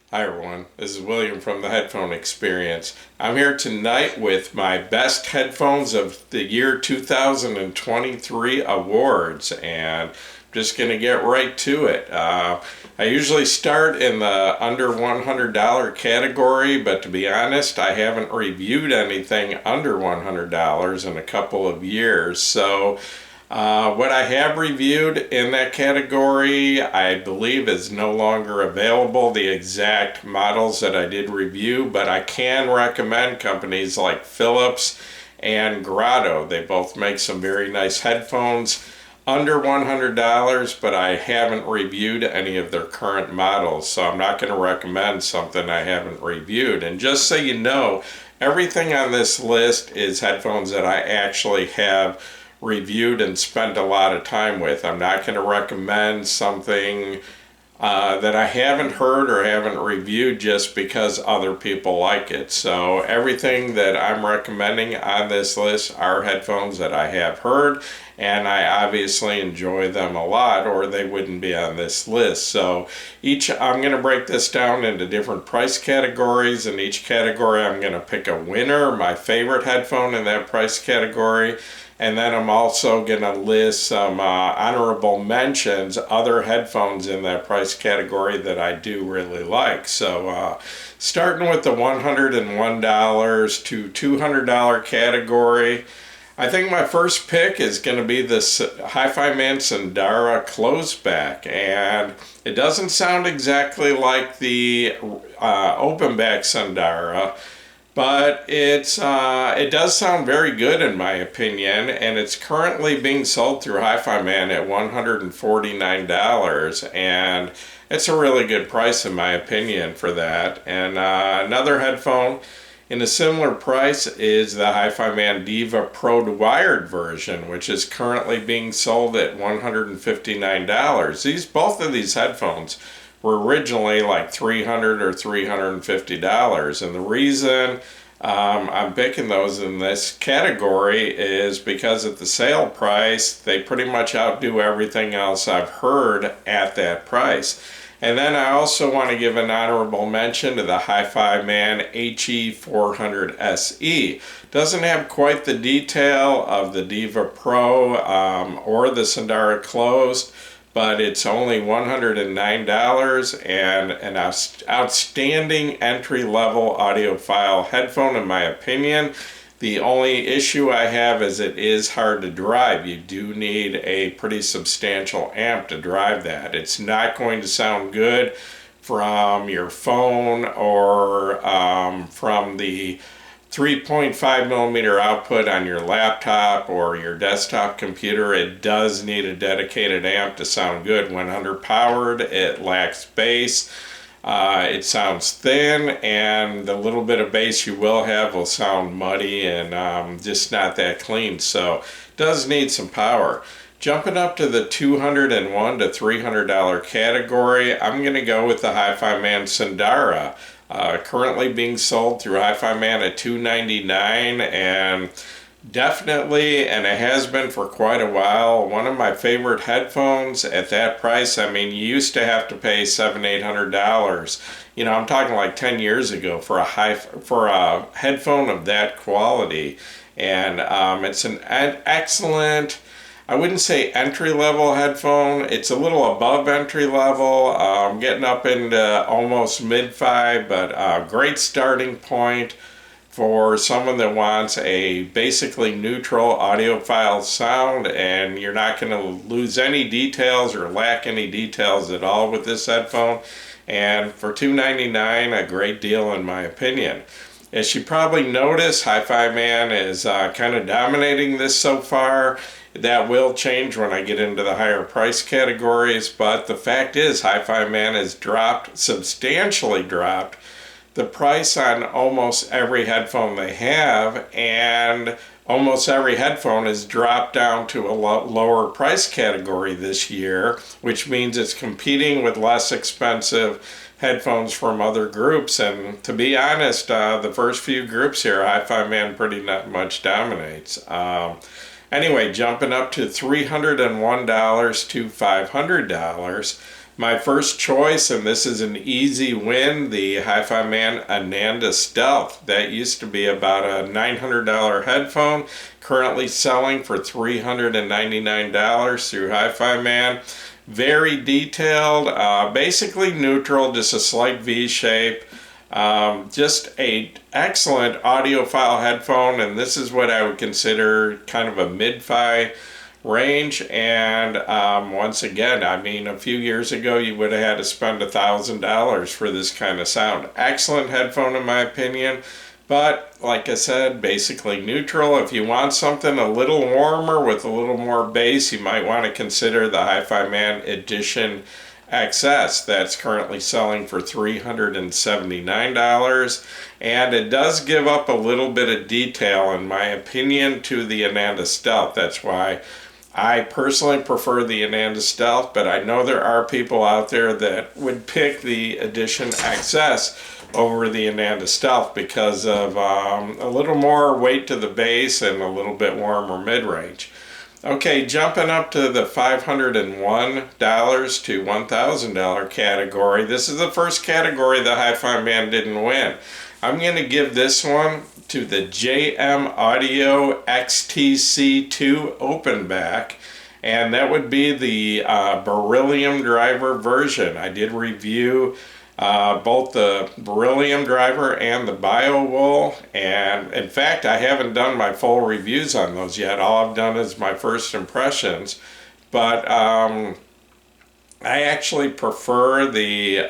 Hi everyone, this is William from the Headphone Experience. I'm here tonight with my best headphones of the year 2023 awards, and I'm just going to get right to it. I usually start in the under $100 category, but to be honest, I haven't reviewed anything under $100 in a couple of years, so what I have reviewed in that category, I believe, is no longer available, the exact models that I did review, but I can recommend companies like Philips and Grotto. They both make some very nice headphones under $100, but I haven't reviewed any of their current models, so I'm not going to recommend something I haven't reviewed. And just so you know, everything on this list is headphones that I actually have reviewed and spent a lot of time with. I'm not going to recommend something that I haven't heard or haven't reviewed just because other people like it. So everything that I'm recommending on this list are headphones that I have heard, and I obviously enjoy them a lot, or they wouldn't be on this list. So I'm going to break this down into different price categories. In each category I'm going to pick a winner, my favorite headphone in that price category. And then I'm also going to list some honorable mentions, other headphones in that price category that I do really like. So starting with the $101 to $200 category, I think my first pick is going to be this Hi-Fi Man Sandara closeback. And it doesn't sound exactly like the open back Sandara, but it does sound very good in my opinion, and it's currently being sold through Hi-Fi Man at $149, and it's a really good price in my opinion for that. And another headphone in a similar price is the Hi-Fi Man Diva Pro wired version, which is currently being sold at $159. Both of these headphones were originally like $300 or $350, and the reason I'm picking those in this category is because at the sale price they pretty much outdo everything else I've heard at that price. And then I also want to give an honorable mention to the Hi-Fi Man HE400 SE. Doesn't have quite the detail of the Diva Pro or the Sandara Closed, but it's only $109 and an outstanding entry-level audiophile headphone in my opinion. The only issue I have is it is hard to drive. You do need a pretty substantial amp to drive that. It's not going to sound good from your phone or from the 3.5 millimeter output on your laptop or your desktop computer. It does need a dedicated amp to sound good. When underpowered, it lacks bass. It sounds thin, and the little bit of bass you will have will sound muddy and just not that clean. So it does need some power. Jumping up to the $201 to $300 category, I'm going to go with the Hi-Fi Man Sandara. Currently being sold through Hi-Fi Man at $299, and definitely, and it has been for quite a while, one of my favorite headphones at that price. I mean, you used to have to pay $700-800. You know, I'm talking like 10 years ago for a headphone of that quality, and it's an excellent, I wouldn't say entry-level headphone. It's a little above entry-level, getting up into almost mid-5, but a great starting point for someone that wants a basically neutral audiophile sound, and you're not going to lose any details or lack any details at all with this headphone. And for $299, a great deal in my opinion. As you probably noticed, Hi-Fi Man is kind of dominating this so far. That will change when I get into the higher price categories, but the fact is Hi-Fi Man has substantially dropped the price on almost every headphone they have, and almost every headphone has dropped down to a lower price category this year, which means it's competing with less expensive headphones from other groups. And to be honest, the first few groups here, Hi-Fi Man pretty much dominates. Anyway, jumping up to $301 to $500, My first choice, and this is an easy win, the Hi-Fi Man Ananda Stealth. That used to be about a $900 headphone, currently selling for $399 through Hi-Fi Man. Very detailed, basically neutral, just a slight V shape. Just a excellent audiophile headphone, and this is what I would consider kind of a mid-fi range. And once again, I mean, a few years ago you would have had to spend $1,000 for this kind of sound. Excellent headphone in my opinion, but like I said, basically neutral. If you want something a little warmer with a little more bass, you might want to consider the Hi-Fi Man Edition XS. That's currently selling for $379, and it does give up a little bit of detail in my opinion to the Ananda Stealth. That's why I personally prefer the Ananda Stealth, but I know there are people out there that would pick the Edition XS over the Ananda Stealth because of a little more weight to the bass and a little bit warmer mid-range. Okay, jumping up to the $501 to $1,000 category. This is the first category the Hi-Fi Man didn't win. I'm going to give this one to the JM Audio XTC2 Open Back, and that would be the Beryllium driver version. I did review both the Beryllium driver and the BioWool, and in fact I haven't done my full reviews on those yet. All I've done is my first impressions, but I actually prefer the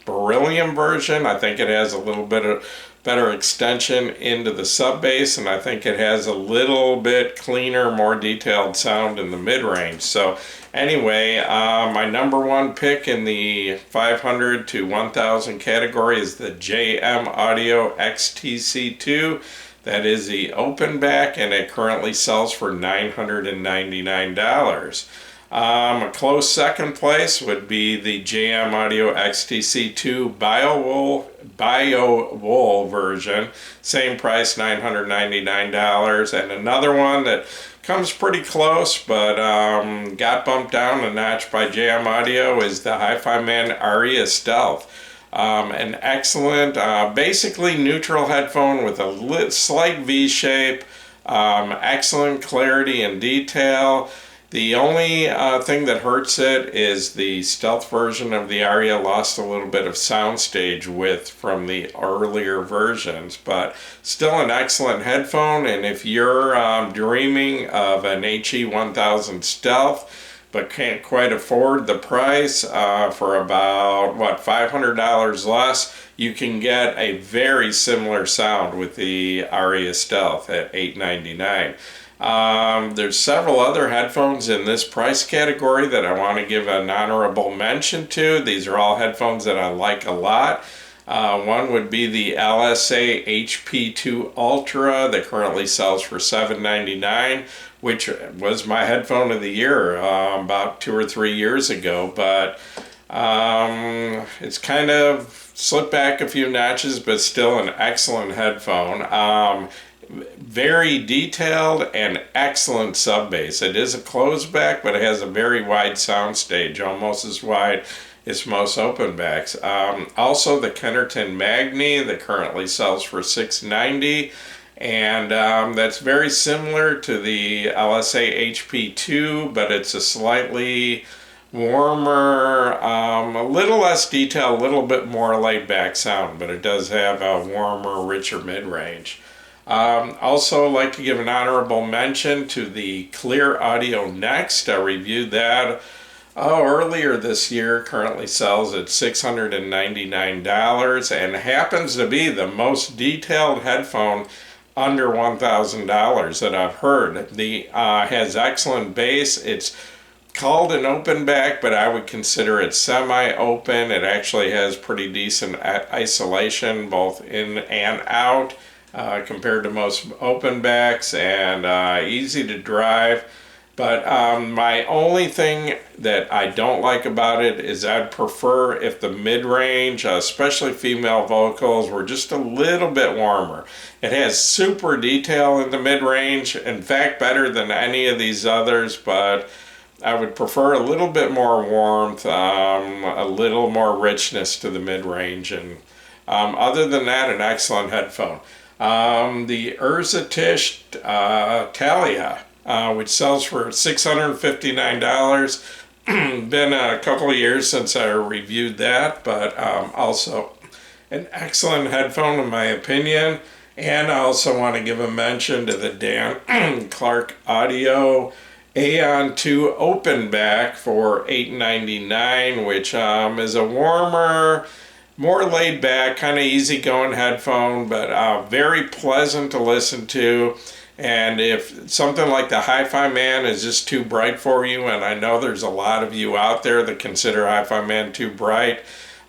Beryllium version. I think it has a little bit of better extension into the sub bass, and I think it has a little bit cleaner, more detailed sound in the mid-range. So anyway, my number one pick in the 500 to 1000 category is the JM Audio XTC2. That is the open back, and it currently sells for $999. A close second place would be the JM Audio XTC2 BioWool version. Same price, $999. And another one that comes pretty close but got bumped down a notch by JM Audio is the Hi-Fi Man Aria Stealth. An excellent, basically neutral headphone with a slight V shape, excellent clarity and detail. The only thing that hurts it is the stealth version of the Aria lost a little bit of soundstage width from the earlier versions, but still an excellent headphone. And if you're dreaming of an HE1000 Stealth but can't quite afford the price for about, what, $500 less, you can get a very similar sound with the Aria Stealth at $899. There's several other headphones in this price category that I want to give an honorable mention to. These are all headphones that I like a lot. One would be the LSA HP2 Ultra that currently sells for $799, which was my headphone of the year about 2 or 3 years ago, but it's kind of slipped back a few notches, but still an excellent headphone. Very detailed and excellent sub bass. It is a closed back, but it has a very wide sound stage, almost as wide as most open backs. Also the Kennerton Magni that currently sells for $690, and that's very similar to the LSA HP2, but it's a slightly warmer, a little less detail, a little bit more laid back sound, but it does have a warmer, richer mid-range. Also like to give an honorable mention to the Clear Audio Next. I reviewed that earlier this year. Currently sells at $699 and happens to be the most detailed headphone under $1,000 that I've heard. The has excellent bass. It's called an open back, but I would consider it semi-open. It actually has pretty decent isolation both in and out compared to most open backs, and easy to drive. But my only thing that I don't like about it is I'd prefer if the mid-range, especially female vocals, were just a little bit warmer. It has super detail in the mid-range, in fact better than any of these others, but I would prefer a little bit more warmth, a little more richness to the mid-range, and other than that, an excellent headphone. The Urzatish Talia, which sells for $659. Been a couple of years since I reviewed that, but also an excellent headphone in my opinion. And I also want to give a mention to the Dan Clark Audio Aeon 2 Open Back for $8.99, which is a warmer, more laid back, kind of easygoing headphone, but very pleasant to listen to. And if something like the Hi-Fi Man is just too bright for you, and I know there's a lot of you out there that consider Hi-Fi Man too bright,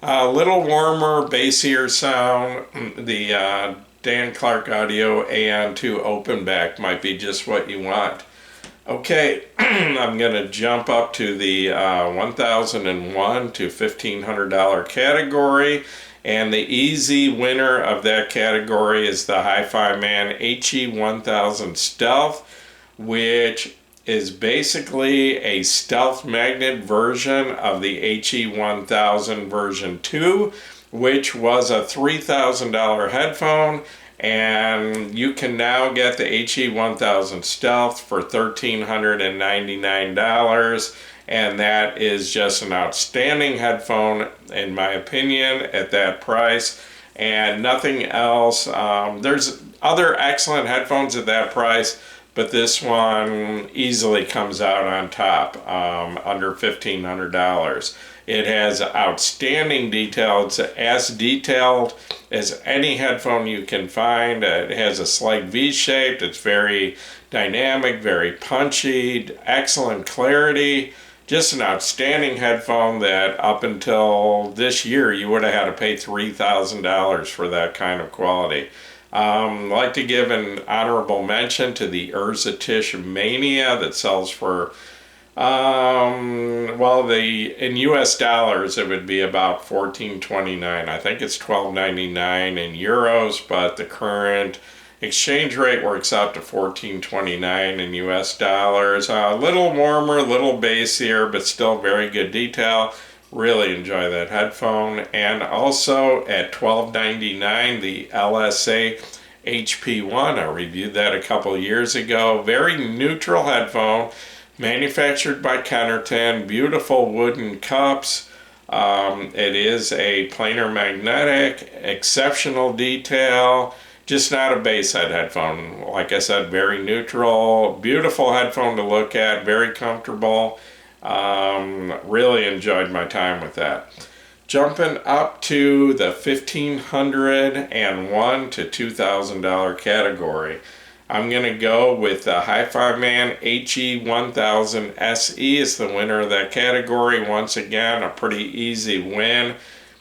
a little warmer, bassier sound, the Dan Clark Audio Aeon 2 Open Back might be just what you want. Okay, I'm going to jump up to the $1,001 to $1,500 category, and the easy winner of that category is the Hi-Fi Man HE1000 Stealth, which is basically a stealth magnet version of the HE1000 version 2, which was a $3,000 headphone. And you can now get the HE1000 Stealth for $1,399, and that is just an outstanding headphone in my opinion at that price, and nothing else. There's other excellent headphones at that price, but this one easily comes out on top, under $1,500. It has outstanding detail. It's as detailed as any headphone you can find. It has a slight V-shaped. It's very dynamic, very punchy, excellent clarity. Just an outstanding headphone that up until this year you would have had to pay $3,000 for that kind of quality. I'd like to give an honorable mention to the Urzatish Mania that sells for in US dollars it would be about $14.29. I think it's $12.99 in euros, but the current exchange rate works out to $14.29 in US dollars. A little warmer, a little bassier, but still very good detail. Really enjoy that headphone. And also at $12.99, the LSA HP1. I reviewed that a couple years ago. Very neutral headphone. Manufactured by Kennerton, beautiful wooden cups. It is a planar magnetic, exceptional detail, just not a bass head headphone. Like I said, very neutral, beautiful headphone to look at, very comfortable. Really enjoyed my time with that. Jumping up to the $1,501 to $2,000 category. I'm going to go with the Hi-Fi Man HE1000 SE is the winner of that category. Once again, a pretty easy win.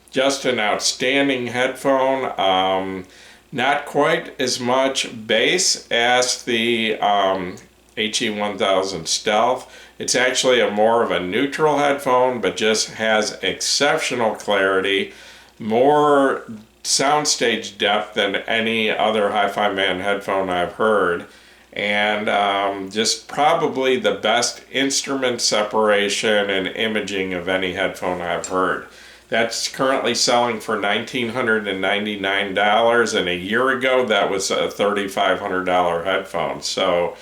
Just an outstanding headphone. Not quite as much bass as the HE1000 Stealth. It's actually more of a neutral headphone, but just has exceptional clarity. More soundstage depth than any other Hi-Fi Man headphone I've heard, and just probably the best instrument separation and imaging of any headphone I've heard. That's currently selling for $1,999, and a year ago that was a $3,500 headphone. So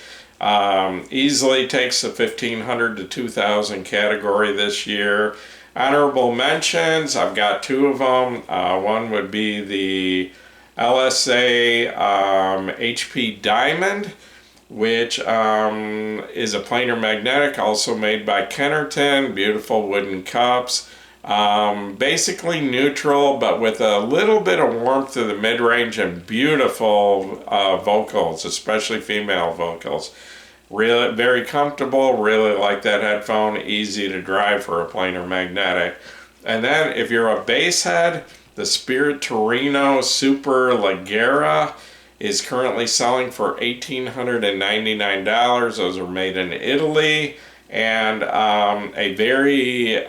easily takes the $1,500 to $2,000 category this year. Honorable mentions, I've got two of them. One would be the LSA HP Diamond, which is a planar magnetic, also made by Kennerton. Beautiful wooden cups. Basically neutral, but with a little bit of warmth to the mid-range and beautiful vocals, especially female vocals. Really very comfortable, really like that headphone, easy to drive for a planar magnetic. And then if you're a bass head, the Spirit Torino Super Leggera is currently selling for $1,899. Those are made in Italy, and a very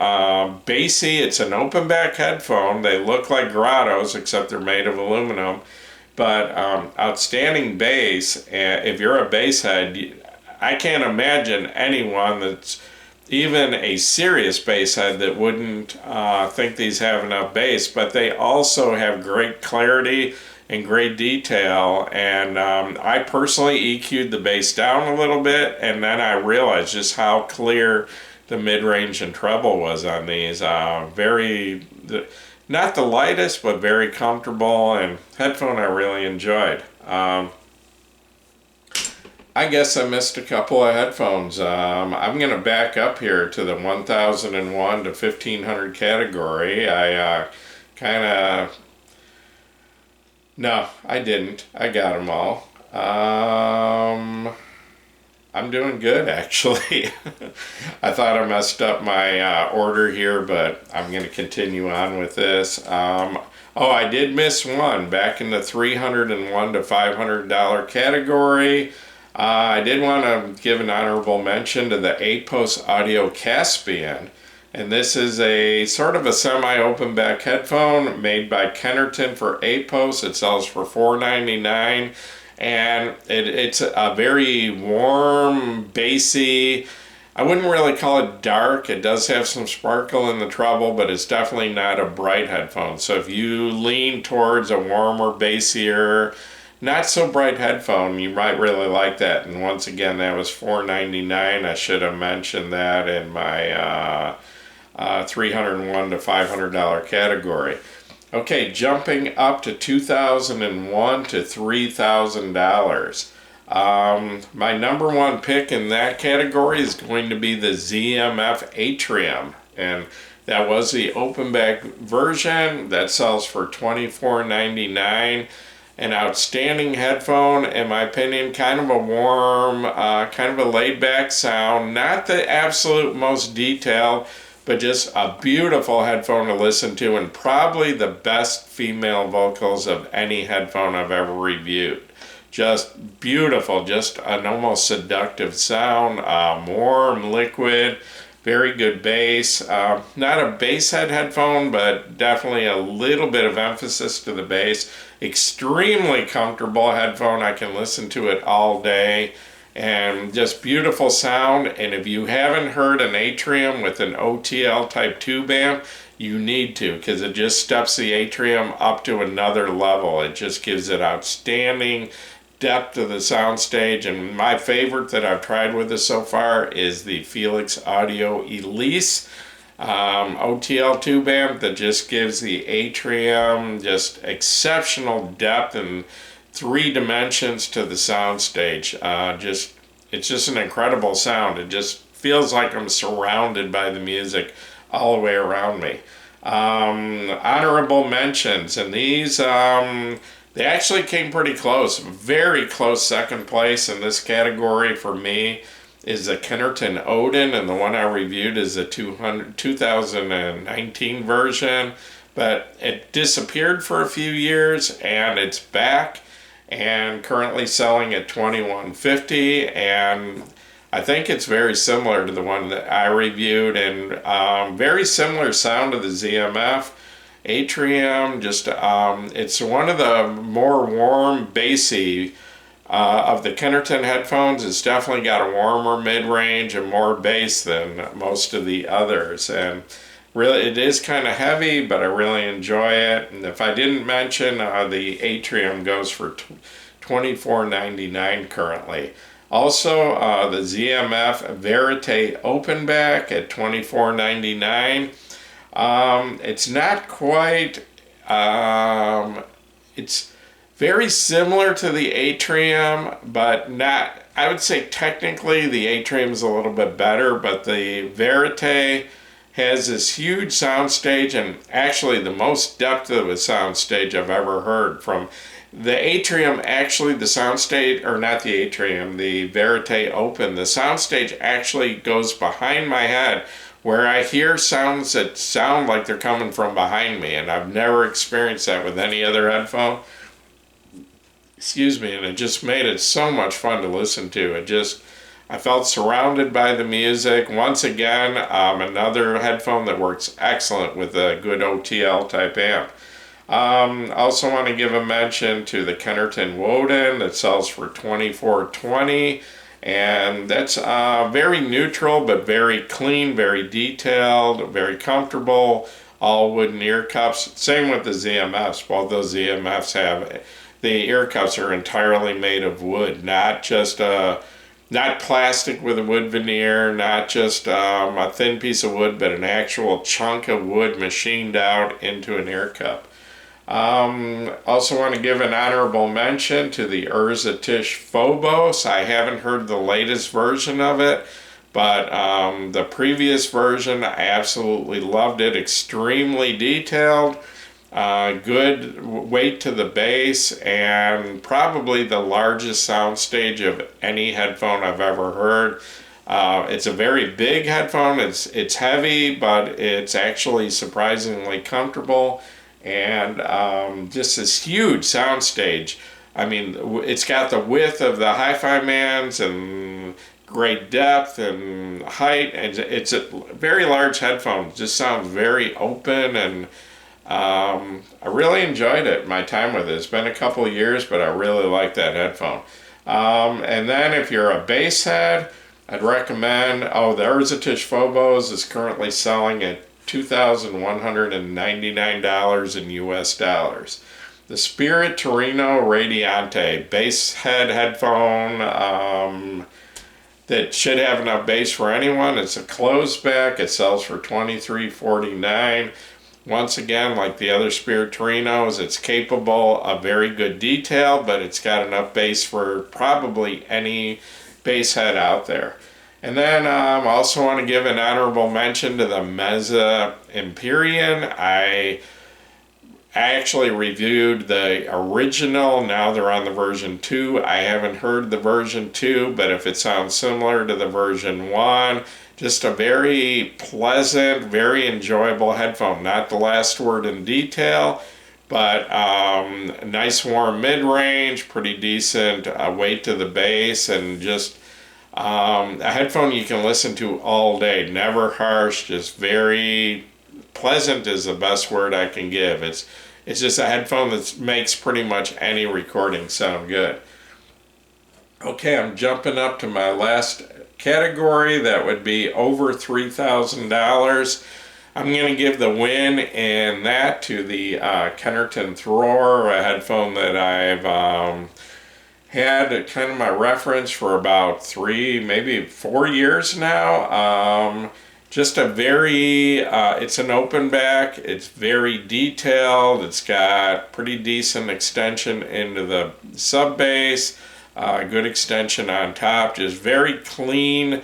bassy, it's an open back headphone. They look like Grottos except they're made of aluminum, but outstanding bass. If you're a bass head, I can't imagine anyone that's even a serious bass head that wouldn't think these have enough bass, but they also have great clarity and great detail. And I personally EQ'd the bass down a little bit, and then I realized just how clear the mid-range and treble was on these. Not the lightest, but very comfortable, and headphone I really enjoyed. I guess I missed a couple of headphones. I'm going to back up here to the 1001 to 1500 category. No, I didn't. I got them all. I'm doing good, actually. I thought I messed up my order here, but I'm going to continue on with this. Oh, I did miss one back in the $301 to $500 category. I did want to give an honorable mention to the 8-post Audio Caspian. And this is a sort of a semi-open back headphone made by Kennerton for 8-posts. It sells for $4.99. And it's a very warm, bassy, I wouldn't really call it dark. It does have some sparkle in the treble, but it's definitely not a bright headphone. So if you lean towards a warmer, bassier, not so bright headphone, you might really like that. And once again, that was $4.99. I should have mentioned that in my $301 to $500 category. Okay, jumping up to 2001 to $3,000. My number one pick in that category is going to be the ZMF Atrium, and that was the open back version that sells for $24.99. An outstanding headphone, in my opinion, kind of a warm, kind of a laid back sound, not the absolute most detailed, but just a beautiful headphone to listen to, and probably the best female vocals of any headphone I've ever reviewed. Just beautiful, just an almost seductive sound, warm, liquid, very good bass. Not a bass head headphone, but definitely a little bit of emphasis to the bass. Extremely comfortable headphone. I can listen to it all day. And just beautiful sound. And if you haven't heard an Atrium with an OTL type tube amp, you need to, because it just steps the Atrium up to another level. It just gives it outstanding depth to the soundstage. And my favorite that I've tried with this so far is the Felix Audio Elise OTL tube amp that just gives the Atrium just exceptional depth and 3 dimensions to the soundstage. It's just an incredible sound. It just feels like I'm surrounded by the music all the way around me. Honorable mentions, and these they actually came pretty close. Very close second place in this category for me is the Kennerton Odin, and the one I reviewed is the 2019 version. But it disappeared for a few years, and it's back and currently selling at $21.50, and I think it's very similar to the one that I reviewed, and very similar sound to the ZMF Atrium. Just it's one of the more warm, bassy of the Kennerton headphones. It's definitely got a warmer mid-range and more bass than most of the others, and really, it is kind of heavy, but I really enjoy it. And if I didn't mention, the Atrium goes for $24.99 currently. Also, the ZMF Verite Open Back at $24.99. It's not quite, it's very similar to the Atrium, but not, I would say technically the Atrium is a little bit better, but the Verite has this huge soundstage, and actually the most depth of a soundstage I've ever heard. From the Atrium, actually the soundstage, or not the Atrium, the Verite Open, the soundstage actually goes behind my head, where I hear sounds that sound like they're coming from behind me, and I've never experienced that with any other headphone. Excuse me, and it just made it so much fun to listen to. I felt surrounded by the music. Once again, another headphone that works excellent with a good OTL type amp. Also want to give a mention to the Kennerton Woden that sells for $24.20, And that's very neutral, but very clean, very detailed, very comfortable. All wooden ear cups. Same with the ZMFs. Both those ZMFs have, the ear cups are entirely made of wood, not just not plastic with a wood veneer, not just a thin piece of wood, but an actual chunk of wood machined out into an ear cup. Also want to give an honorable mention to the Urza Tish Phobos. I haven't heard the latest version of it, but the previous version, I absolutely loved it. Extremely detailed, good weight to the bass, and probably the largest soundstage of any headphone I've ever heard. It's a very big headphone. It's heavy, but it's actually surprisingly comfortable. And just this huge soundstage. I mean, it's got the width of the Hi-Fi Mans and great depth and height, and it's a very large headphone. It just sounds very open, and I really enjoyed it, my time with it. It's been a couple of years, but I really like that headphone. And then if you're a bass head, I'd recommend, the Urza Tish Phobos is currently selling at $2,199 in US dollars. The Spirit Torino Radiante bass head headphone that should have enough bass for anyone. It's a closed back. It sells for $23.49. Once again, like the other Spirit Torinos, it's capable of very good detail, but it's got enough bass for probably any bass head out there. And then I also want to give an honorable mention to the Meza Empyrean. I actually reviewed the original. Now they're on the version 2. I haven't heard the version 2, but if it sounds similar to the version 1, just a very pleasant, very enjoyable headphone. Not the last word in detail, but nice warm mid-range, pretty decent weight to the bass, and just a headphone you can listen to all day. Never harsh, just very pleasant is the best word I can give. It's just a headphone that makes pretty much any recording sound good. Okay, I'm jumping up to my last category. That would be over $3,000. I'm going to give the win in that to the Kennerton Thror, a headphone that I've had kind of my reference for about 3, maybe 4 years now. Just a very, it's an open back, it's very detailed, it's got pretty decent extension into the sub bass, good extension on top, just very clean,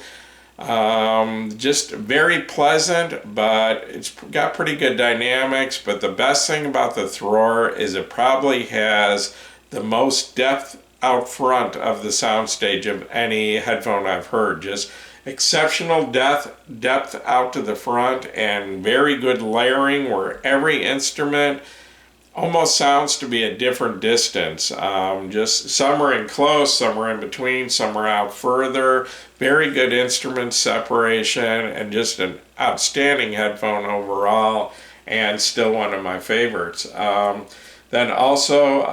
just very pleasant, but it's got pretty good dynamics. But the best thing about the Thror is it probably has the most depth out front of the soundstage of any headphone I've heard. Just exceptional depth out to the front, and very good layering where every instrument almost sounds to be a different distance. Just some are in close, some are in between, some are out further. Very good instrument separation, and just an outstanding headphone overall, and still one of my favorites. Then also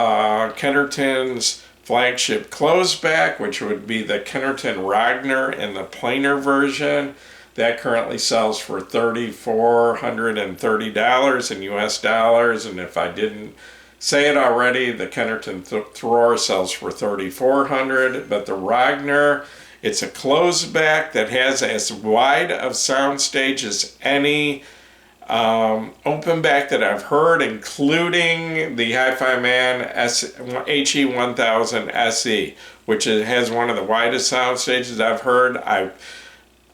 Kennerton's flagship closeback, which would be the Kennerton Ragnar in the plainer version. That currently sells for $3,430 in US dollars, and if I didn't say it already, the Kennerton Thror sells for $3,400. But the Ragnar, it's a closeback that has as wide of soundstage as any open back that I've heard, including the Hi-Fi Man HE1000 SE, which has one of the widest sound stages I've heard. I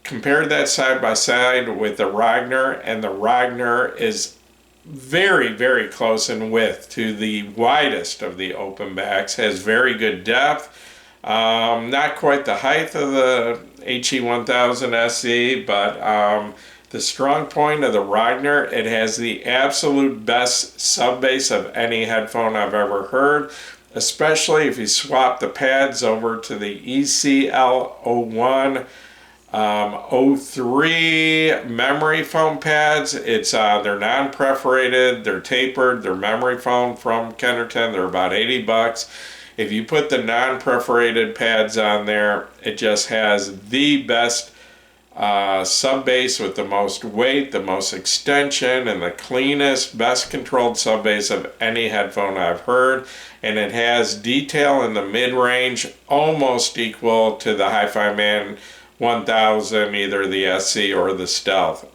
compared that side by side with the Ragnar, and the Ragnar is very, very close in width to the widest of the open backs. Has very good depth. Not quite the height of the HE1000 SE, but the strong point of the Ragnar, it has the absolute best sub bass of any headphone I've ever heard, especially if you swap the pads over to the ECL01 03 memory foam pads. It's they're non-perforated, they're tapered, they're memory foam from Kennerton. They're about $80. If you put the non-perforated pads on there, it just has the best sub bass with the most weight, the most extension, and the cleanest, best controlled sub bass of any headphone I've heard. And it has detail in the mid-range almost equal to the Hi-Fi Man 1000, either the SC or the Stealth.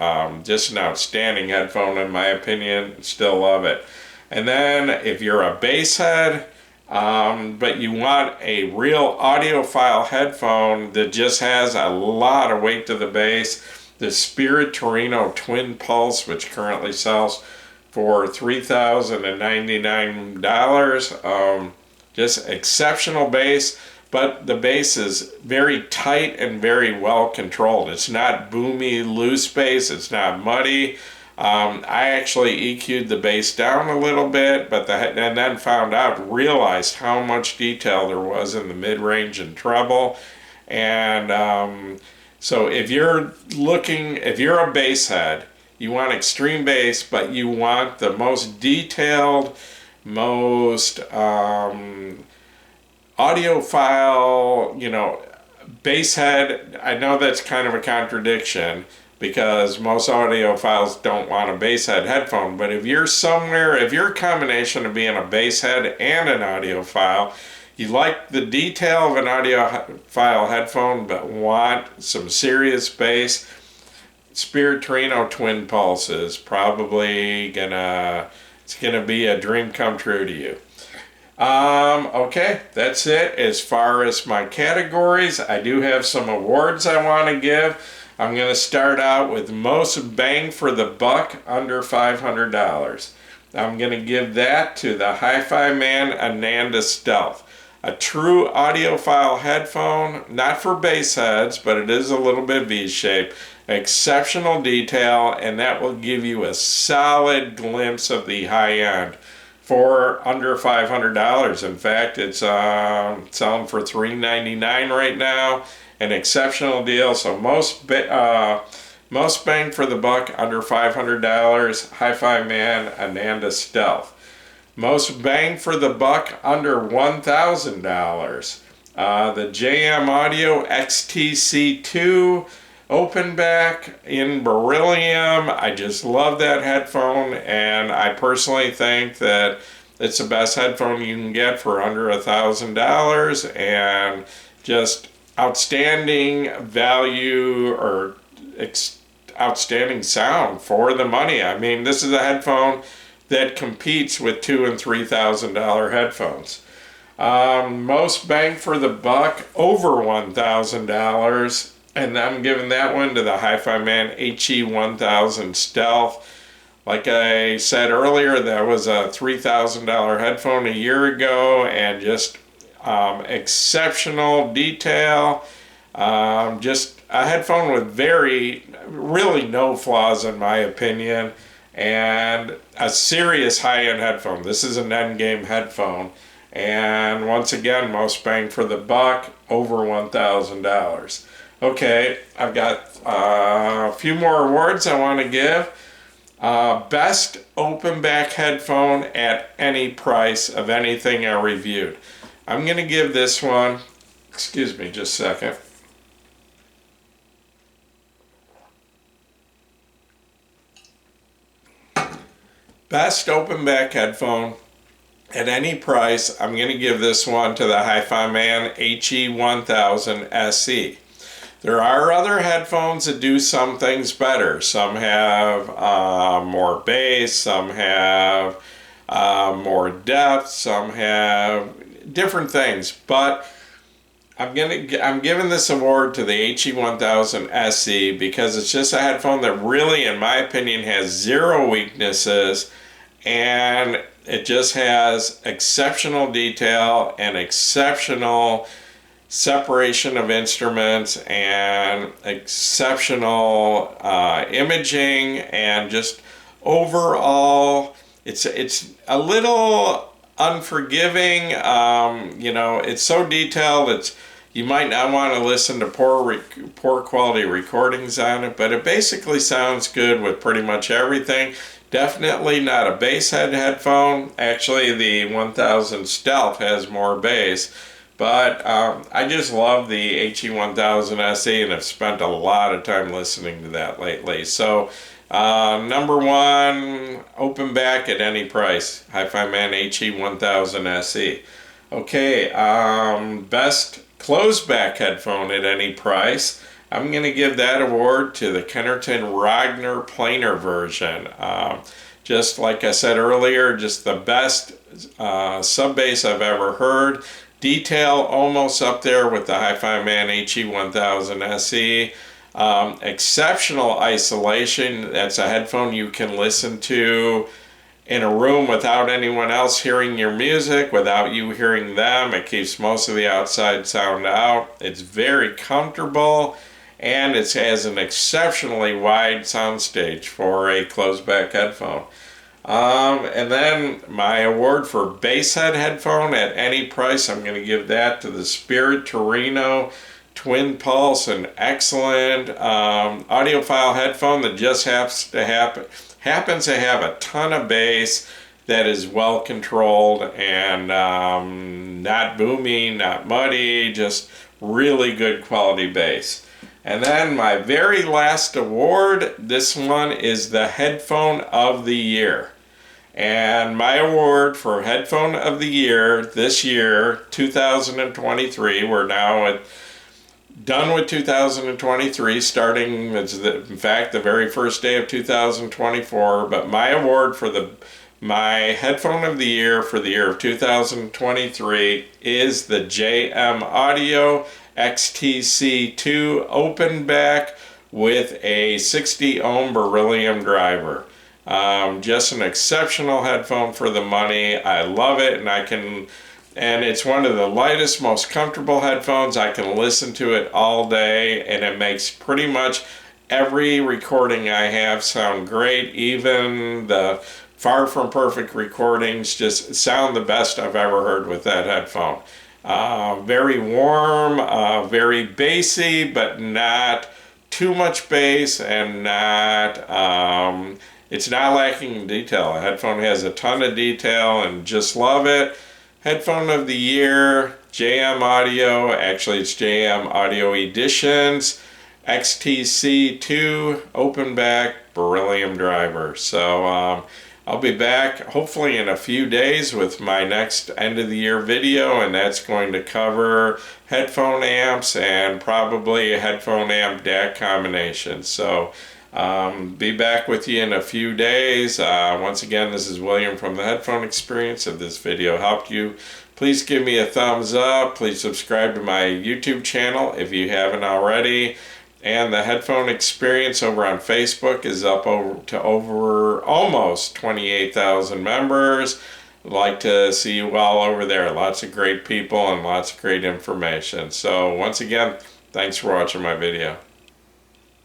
Just an outstanding headphone in my opinion. Still love it. And then if you're a bass head, but you want a real audiophile headphone that just has a lot of weight to the bass, the Spirit Torino Twin Pulse, which currently sells for $3,099. Just exceptional bass, but the bass is very tight and very well controlled. It's not boomy, loose bass. It's not muddy. I actually EQ'd the bass down a little bit, and then realized how much detail there was in the mid-range and treble. And so if you're a bass head, you want extreme bass, but you want the most detailed, most audiophile, bass head. I know that's kind of a contradiction, because most audiophiles don't want a bass head headphone. But if you're a combination of being a bass head and an audiophile, you like the detail of an audiophile headphone but want some serious bass, Spirit Torino Twin Pulse is probably gonna be a dream come true to you. Okay, that's it as far as my categories. I do have some awards I want to give. I'm going to start out with most bang for the buck under $500. I'm going to give that to the Hi-Fi Man Ananda Stealth. A true audiophile headphone, not for bass heads, but it is a little bit V-shaped. Exceptional detail, and that will give you a solid glimpse of the high end for under $500. In fact, it's selling for $399 right now. An exceptional deal. So most bang for the buck under $500. Hi-Fi Man Ananda Stealth. Most bang for the buck under $1,000. The JM Audio XTC2 open back in beryllium. I just love that headphone, and I personally think that it's the best headphone you can get for under $1,000, and just outstanding value or outstanding sound for the money. I mean, this is a headphone that competes with $2,000 and $3,000 headphones. Most bang for the buck over $1,000, and I'm giving that one to the Hi-Fi Man HE1000 Stealth. Like I said earlier, that was a $3,000 headphone a year ago, and just exceptional detail. Just a headphone with really no flaws in my opinion, and a serious high-end headphone. This is an endgame headphone, and once again, most bang for the buck over $1,000. Okay, I've got a few more awards I want to give. Best open back headphone at any price of anything I reviewed. I'm going to give this one, excuse me just a second. Best open back headphone at any price, I'm going to give this one to the Hi-Fi Man HE1000 SE. There are other headphones that do some things better. Some have more bass, some have more depth, some have different things, but I'm giving this award to the HE1000 SE because it's just a headphone that really, in my opinion, has zero weaknesses, and it just has exceptional detail and exceptional separation of instruments and exceptional imaging, and just overall it's a little unforgiving. It's so detailed, you might not want to listen to poor quality recordings on it, but it basically sounds good with pretty much everything. Definitely not a bass head headphone. Actually, the 1000 Stealth has more bass. But I just love the HE1000 SE and have spent a lot of time listening to that lately. So number one, open back at any price. Hi-Fi Man HE1000 SE. Okay, best closed back headphone at any price. I'm going to give that award to the Kennerton Rogner planar version. Just like I said earlier, just the best sub bass I've ever heard. Detail almost up there with the Hi-Fi Man HE1000 SE. Exceptional isolation. That's a headphone you can listen to in a room without anyone else hearing your music, without you hearing them. It keeps most of the outside sound out. It's very comfortable, and it has an exceptionally wide soundstage for a closed back headphone. And then my award for bass head headphone at any price, I'm going to give that to the Spirit Torino Twin Pulse, an excellent audiophile headphone that just happens to have a ton of bass that is well controlled and not boomy, not muddy, just really good quality bass. And then my very last award, this one is the Headphone of the Year. And my award for Headphone of the Year this year, 2023, we're now done with 2023, starting, in fact, the very first day of 2024. But my award for my Headphone of the Year for the year of 2023 is the JM Audio XTC2 open back with a 60 ohm beryllium driver. Just an exceptional headphone for the money. I love it, and it's one of the lightest, most comfortable headphones. I can listen to it all day, and it makes pretty much every recording I have sound great. Even the far from perfect recordings just sound the best I've ever heard with that headphone. Very warm, very bassy, but not too much bass, and it's not lacking in detail. A headphone has a ton of detail, and just love it. Headphone of the Year, JM Audio, actually it's JM Audio Editions, XTC2 open back beryllium driver. So I'll be back hopefully in a few days with my next end of the year video, and that's going to cover headphone amps and probably a headphone amp DAC combination. So be back with you in a few days. Once again, this is William from the Headphone Experience. If this video helped you, please give me a thumbs up. Please subscribe to my YouTube channel if you haven't already. And the Headphone Experience over on Facebook is up to over almost 28,000 members. I'd like to see you all over there. Lots of great people and lots of great information. So once again, thanks for watching my video.